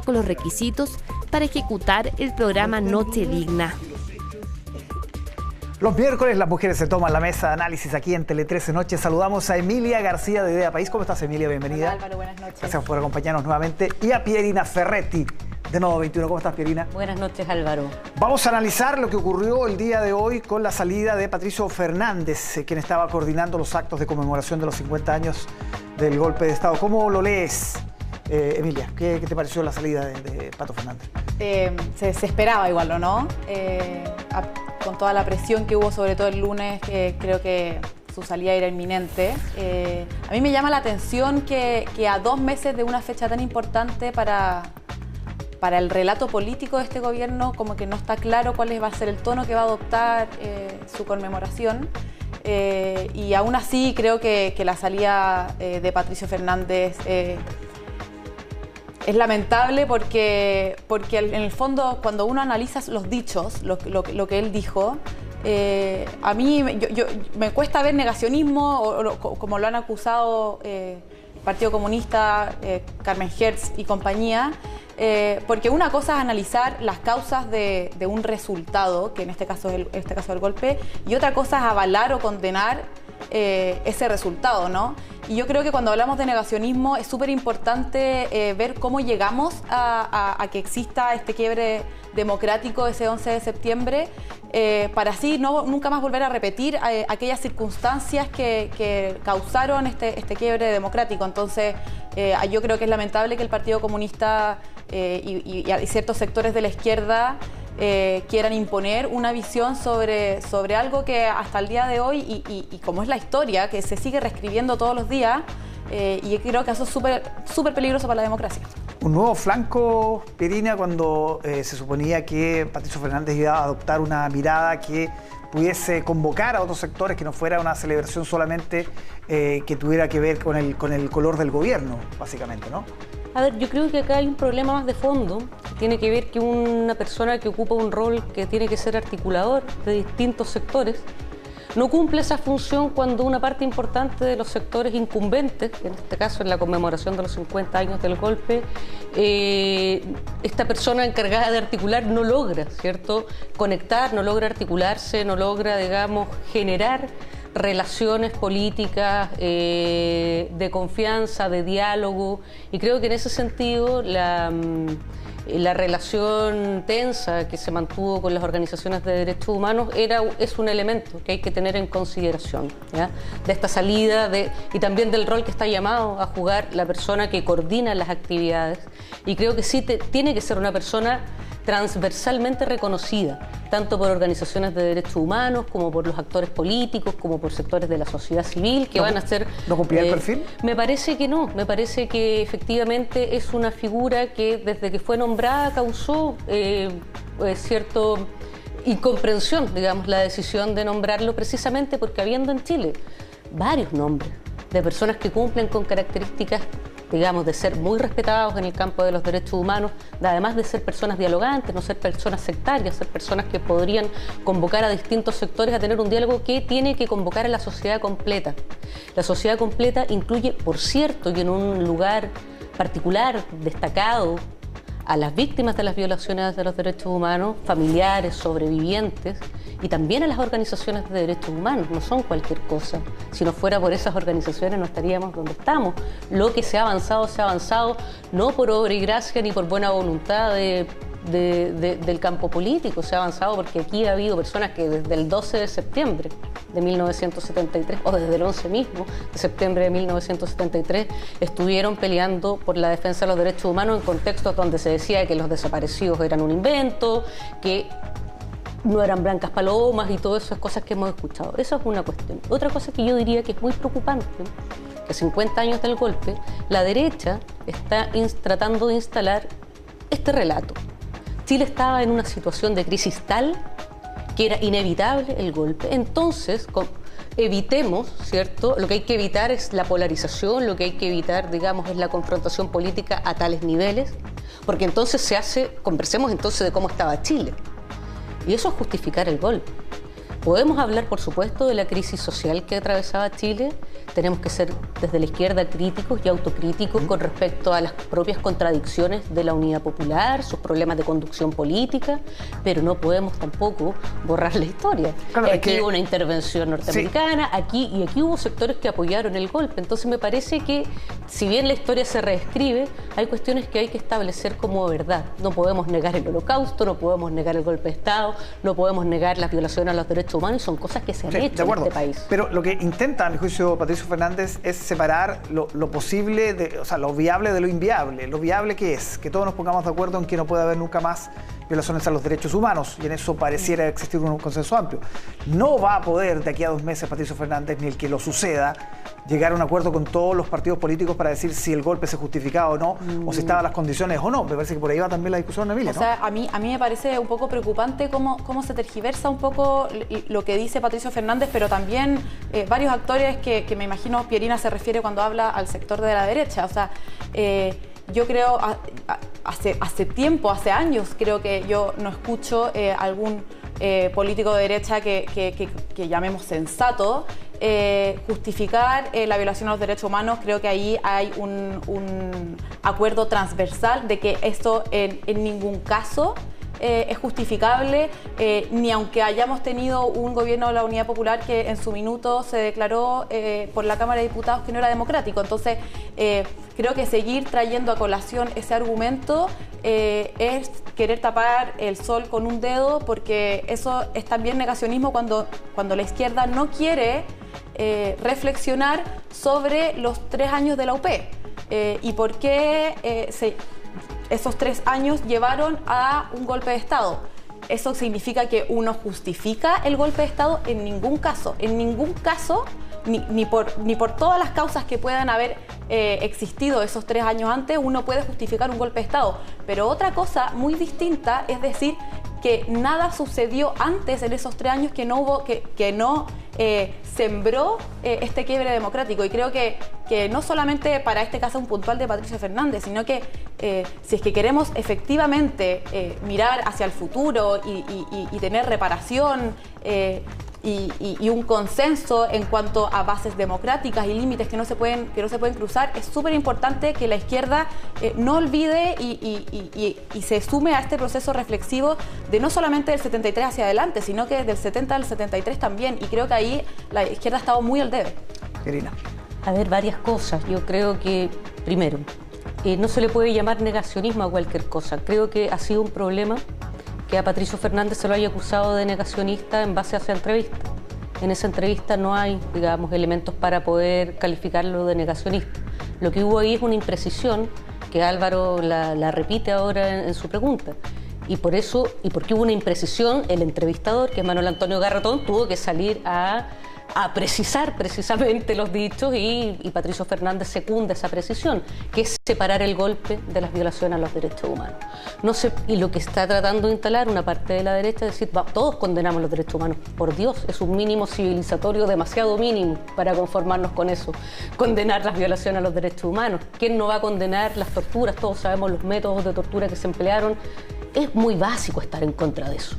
con los requisitos para ejecutar el programa Noche Digna. Los miércoles las mujeres se toman la mesa de análisis aquí en Tele 13 Noche. Saludamos a Emilia García de Idea País. ¿Cómo estás, Emilia? Bienvenida. Hola, Álvaro, buenas noches. Gracias por acompañarnos nuevamente. Y a Pierina Ferretti de Nodo 21. ¿Cómo estás, Pierina? Buenas noches, Álvaro. Vamos a analizar lo que ocurrió el día de hoy con la salida de Patricio Fernández, quien estaba coordinando los actos de conmemoración de los 50 años del golpe de Estado. ¿Cómo lo lees, Emilia? ¿Qué te pareció la salida de Pato Fernández? Se esperaba igual, ¿o no? Con toda la presión que hubo, sobre todo el lunes, creo que su salida era inminente. A mí me llama la atención que a 2 meses de una fecha tan importante para el relato político de este gobierno, como que no está claro cuál va a ser el tono que va a adoptar su conmemoración. Y aún así creo que la salida de Patricio Fernández es lamentable porque en el fondo, cuando uno analiza los dichos, lo que él dijo, a mí me cuesta ver negacionismo, como lo han acusado el Partido Comunista, Carmen Hertz y compañía, porque una cosa es analizar las causas de un resultado, que en este caso es el golpe, y otra cosa es avalar o condenar ese resultado, ¿no? Y yo creo que cuando hablamos de negacionismo es súper importante ver cómo llegamos a que exista este quiebre democrático ese 11 de septiembre, para así nunca más volver a repetir aquellas circunstancias que causaron este quiebre democrático. Entonces, yo creo que es lamentable que el Partido Comunista y ciertos sectores de la izquierda quieran imponer una visión sobre algo que hasta el día de hoy, y como es la historia, que se sigue reescribiendo todos los días, y creo que eso es súper peligroso para la democracia. Un nuevo flanco, Pierina, cuando se suponía que Patricio Fernández iba a adoptar una mirada que pudiese convocar a otros sectores, que no fuera una celebración solamente que tuviera que ver con el color del gobierno, básicamente, ¿no? A ver, yo creo que acá hay un problema más de fondo, que tiene que ver que una persona que ocupa un rol que tiene que ser articulador de distintos sectores, no cumple esa función cuando una parte importante de los sectores incumbentes, en este caso en la conmemoración de los 50 años del golpe, esta persona encargada de articular no logra, ¿cierto?, conectar, no logra articularse, no logra, digamos, generar relaciones políticas de confianza, de diálogo, y creo que en ese sentido la relación tensa que se mantuvo con las organizaciones de derechos humanos es un elemento que hay que tener en consideración, ¿ya?, de esta salida y también del rol que está llamado a jugar la persona que coordina las actividades, y creo que sí tiene que ser una persona transversalmente reconocida, tanto por organizaciones de derechos humanos, como por los actores políticos, como por sectores de la sociedad civil, que van a ser... ¿No cumplía el perfil? Me parece que no, me parece que efectivamente es una figura que desde que fue nombrada causó cierta incomprensión, digamos, la decisión de nombrarlo, precisamente porque habiendo en Chile varios nombres de personas que cumplen con características, digamos, de ser muy respetados en el campo de los derechos humanos, además de ser personas dialogantes, no ser personas sectarias, ser personas que podrían convocar a distintos sectores a tener un diálogo que tiene que convocar a la sociedad completa. La sociedad completa incluye, por cierto, y en un lugar particular, destacado, a las víctimas de las violaciones de los derechos humanos, familiares, sobrevivientes, y también a las organizaciones de derechos humanos. No son cualquier cosa. Si no fuera por esas organizaciones no estaríamos donde estamos. Lo que se ha avanzado no por obra y gracia ni por buena voluntad del campo político. Se ha avanzado porque aquí ha habido personas que desde el 12 de septiembre de 1973 o desde el 11 mismo de septiembre de 1973 estuvieron peleando por la defensa de los derechos humanos en contextos donde se decía que los desaparecidos eran un invento, que no eran blancas palomas y todas esas cosas que hemos escuchado. Eso es una cuestión. Otra cosa que yo diría que es muy preocupante, que 50 años del golpe, la derecha está tratando de instalar este relato. Chile estaba en una situación de crisis tal que era inevitable el golpe. Entonces, evitemos, ¿cierto? Lo que hay que evitar es la polarización, lo que hay que evitar, digamos, es la confrontación política a tales niveles, porque entonces conversemos entonces de cómo estaba Chile. Y eso es justificar el golpe. Podemos hablar, por supuesto, de la crisis social que atravesaba Chile, tenemos que ser desde la izquierda críticos y autocríticos con respecto a las propias contradicciones de la Unidad Popular, sus problemas de conducción política, pero no podemos tampoco borrar la historia. Claro, aquí hubo una intervención norteamericana, sí. aquí hubo sectores que apoyaron el golpe. Entonces me parece que, si bien la historia se reescribe, hay cuestiones que hay que establecer como verdad. No podemos negar el Holocausto, no podemos negar el golpe de Estado, no podemos negar las violaciones a los derechos humanos, y son cosas que se han hecho en este país. Pero lo que intenta, a mi juicio, Patricio Fernández, es separar lo posible, o sea, lo viable de lo inviable. Lo viable que es que todos nos pongamos de acuerdo en que no puede haber nunca más violaciones a los derechos humanos, y en eso pareciera existir un consenso amplio. No va a poder de aquí a 2 meses Patricio Fernández, ni el que lo suceda, llegar a un acuerdo con todos los partidos políticos para decir si el golpe se justificaba o no, o si estaban las condiciones o no. Me parece que por ahí va también la discusión, Emilia, ¿no? O sea, a mí me parece un poco preocupante cómo se tergiversa un poco lo que dice Patricio Fernández, pero también varios actores que me imagino Pierina se refiere cuando habla al sector de la derecha. O sea, yo creo, hace tiempo, hace años, creo que yo no escucho algún político de derecha que llamemos sensato justificar la violación a los derechos humanos. Creo que ahí hay un acuerdo transversal de que esto en ningún caso es justificable, ni aunque hayamos tenido un gobierno de la Unidad Popular que en su minuto se declaró por la Cámara de Diputados que no era democrático. Entonces, creo que seguir trayendo a colación ese argumento es querer tapar el sol con un dedo, porque eso es también negacionismo cuando la izquierda no quiere reflexionar sobre los 3 años de la UP y por qué esos 3 años llevaron a un golpe de Estado. ¿Eso significa que uno justifica el golpe de Estado? En ningún caso. En ningún caso, ni por todas las causas que puedan haber existido esos 3 años antes, uno puede justificar un golpe de Estado. Pero otra cosa muy distinta es decir que nada sucedió antes en esos 3 años, que no sembró este quiebre democrático. Y creo que no solamente para este caso un puntual de Patricio Fernández, sino que si es que queremos efectivamente mirar hacia el futuro y tener reparación y un consenso en cuanto a bases democráticas y límites que no se pueden cruzar, es súper importante que la izquierda no olvide y se sume a este proceso reflexivo de no solamente del 73 hacia adelante, sino que del 70 al 73 también. Y creo que ahí la izquierda ha estado muy al debe. Pierina. A ver, varias cosas. Yo creo que, primero, no se le puede llamar negacionismo a cualquier cosa. Creo que ha sido un problema que a Patricio Fernández se lo haya acusado de negacionista en base a esa entrevista. En esa entrevista no hay, digamos, elementos para poder calificarlo de negacionista. Lo que hubo ahí es una imprecisión que Álvaro la repite ahora en su pregunta. Y por eso, y porque hubo una imprecisión, el entrevistador, que es Manuel Antonio Garretón, tuvo que salir a precisar precisamente los dichos, y Patricio Fernández secunda esa precisión, que es separar el golpe de las violaciones a los derechos humanos. Y lo que está tratando de instalar una parte de la derecha es decir, todos condenamos los derechos humanos. Por Dios, es un mínimo civilizatorio demasiado mínimo para conformarnos con eso. Condenar las violaciones a los derechos humanos. ¿Quién no va a condenar las torturas? Todos sabemos los métodos de tortura que se emplearon. Es muy básico estar en contra de eso.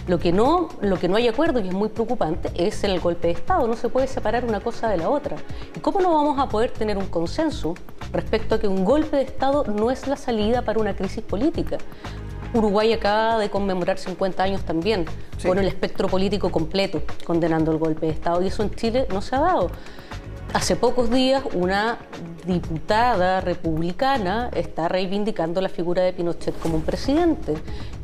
Lo que no hay acuerdo, y es muy preocupante, es el golpe de Estado. No se puede separar una cosa de la otra. ¿Y cómo no vamos a poder tener un consenso respecto a que un golpe de Estado no es la salida para una crisis política? Uruguay acaba de conmemorar 50 años también, sí, con el espectro político completo condenando el golpe de Estado, y eso en Chile no se ha dado. Hace pocos días una diputada republicana está reivindicando la figura de Pinochet como un presidente.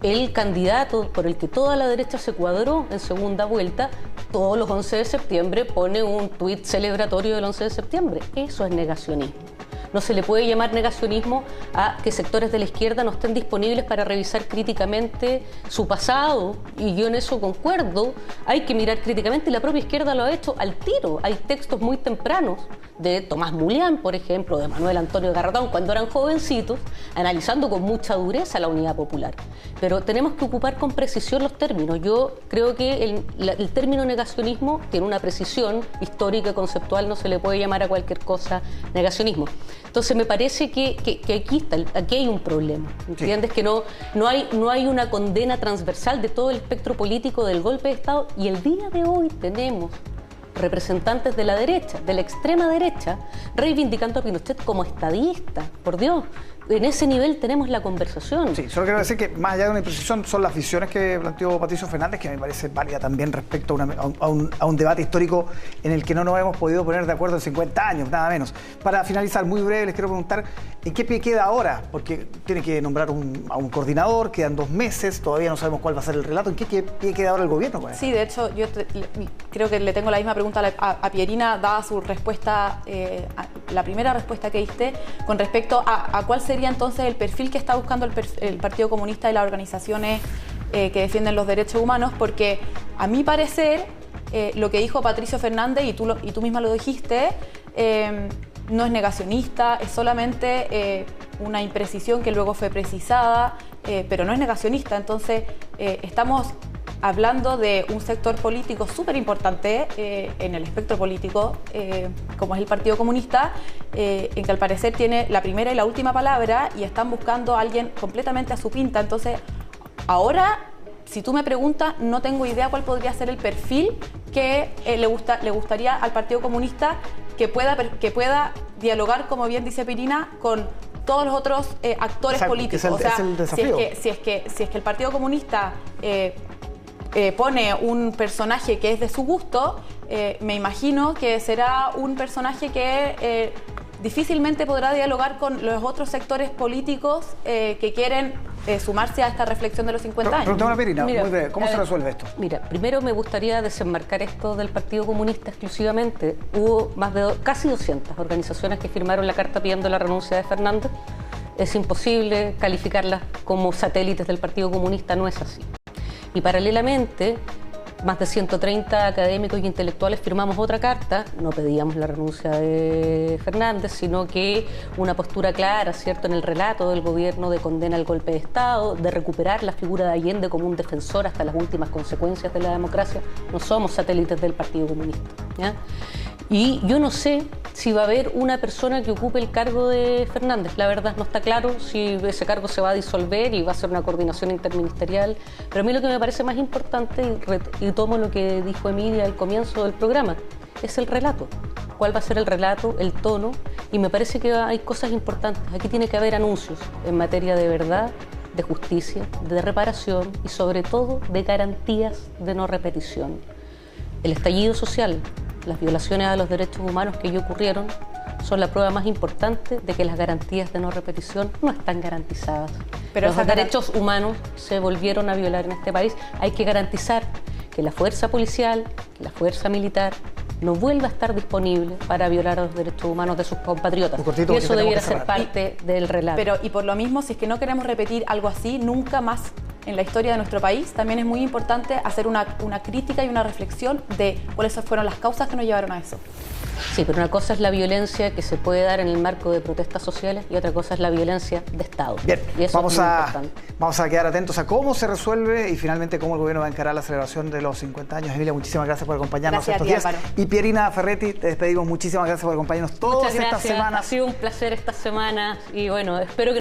El candidato por el que toda la derecha se cuadró en segunda vuelta, todos los 11 de septiembre pone un tuit celebratorio del 11 de septiembre. Eso es negacionismo. No se le puede llamar negacionismo a que sectores de la izquierda no estén disponibles para revisar críticamente su pasado, y yo en eso concuerdo. Hay que mirar críticamente, y la propia izquierda lo ha hecho al tiro. Hay textos muy tempranos de Tomás Mulián, por ejemplo, de Manuel Antonio Garretón, cuando eran jovencitos, analizando con mucha dureza la Unidad Popular. Pero tenemos que ocupar con precisión los términos. Yo creo que el término negacionismo tiene una precisión histórica y conceptual, no se le puede llamar a cualquier cosa negacionismo. Entonces me parece que aquí hay un problema, ¿entiendes? Sí. Que no hay una condena transversal de todo el espectro político del golpe de Estado, y el día de hoy tenemos representantes de la derecha, de la extrema derecha, reivindicando a Pinochet como estadista. Por Dios, en ese nivel tenemos la conversación. Sí, solo quiero decir que más allá de una imprecisión son las visiones que planteó Patricio Fernández, que me parece válida también respecto a un debate histórico en el que no nos hemos podido poner de acuerdo en 50 años, nada menos. Para finalizar, muy breve, les quiero preguntar, ¿en qué pie queda ahora? Porque tiene que nombrar a un coordinador, quedan 2 meses, todavía no sabemos cuál va a ser el relato. ¿En qué pie queda ahora el gobierno con eso? Sí, de hecho, yo creo que le tengo la misma pregunta a Pierina, dada su respuesta, la primera respuesta que diste, con respecto a cuál sería entonces el perfil que está buscando el Partido Comunista y las organizaciones que defienden los derechos humanos, porque a mi parecer, lo que dijo Patricio Fernández, y tú misma lo dijiste, no es negacionista, es solamente una imprecisión que luego fue precisada, pero no es negacionista. Entonces, estamos hablando de un sector político súper importante en el espectro político, como es el Partido Comunista, en que al parecer tiene la primera y la última palabra y están buscando a alguien completamente a su pinta. Entonces, ahora, si tú me preguntas, no tengo idea cuál podría ser el perfil que le gustaría al Partido Comunista que pueda dialogar, como bien dice Pierina, con todos los otros actores políticos. Es el desafío. Si es que el Partido Comunista pone un personaje que es de su gusto, me imagino que será un personaje que difícilmente podrá dialogar con los otros sectores políticos que quieren sumarse a esta reflexión de los 50 años. Preguntame a Pierina, muy breve, ¿cómo se resuelve esto? Mira, primero me gustaría desenmarcar esto del Partido Comunista exclusivamente. Hubo más de casi 200 organizaciones que firmaron la carta pidiendo la renuncia de Fernández. Es imposible calificarlas como satélites del Partido Comunista, no es así. Y paralelamente, más de 130 académicos y intelectuales firmamos otra carta, no pedíamos la renuncia de Fernández, sino que una postura clara, ¿cierto?, en el relato del gobierno de condena al golpe de Estado, de recuperar la figura de Allende como un defensor hasta las últimas consecuencias de la democracia. No somos satélites del Partido Comunista, ¿ya? Y yo no sé si va a haber una persona que ocupe el cargo de Fernández. La verdad no está claro si ese cargo se va a disolver y va a ser una coordinación interministerial. Pero a mí lo que me parece más importante, y tomo lo que dijo Emilia al comienzo del programa, es el relato. ¿Cuál va a ser el relato, el tono? Y me parece que hay cosas importantes. Aquí tiene que haber anuncios en materia de verdad, de justicia, de reparación y sobre todo de garantías de no repetición. El estallido social, las violaciones a los derechos humanos que ya ocurrieron son la prueba más importante de que las garantías de no repetición no están garantizadas. Pero los derechos humanos se volvieron a violar en este país. Hay que garantizar que la fuerza policial, que la fuerza militar no vuelva a estar disponible para violar a los derechos humanos de sus compatriotas. Y eso debiera ser parte del relato. Pero, y por lo mismo, si es que no queremos repetir algo así, nunca más en la historia de nuestro país, también es muy importante hacer una crítica y una reflexión de cuáles fueron las causas que nos llevaron a eso. Sí, pero una cosa es la violencia que se puede dar en el marco de protestas sociales y otra cosa es la violencia de Estado. Bien, y eso vamos a quedar atentos a cómo se resuelve y finalmente cómo el gobierno va a encarar la celebración de los 50 años. Emilia, muchísimas gracias por acompañarnos estos días. Álvaro. Y Pierina Ferretti, te despedimos. Muchísimas gracias por acompañarnos todas estas semanas. Ha sido un placer esta semana y bueno, espero que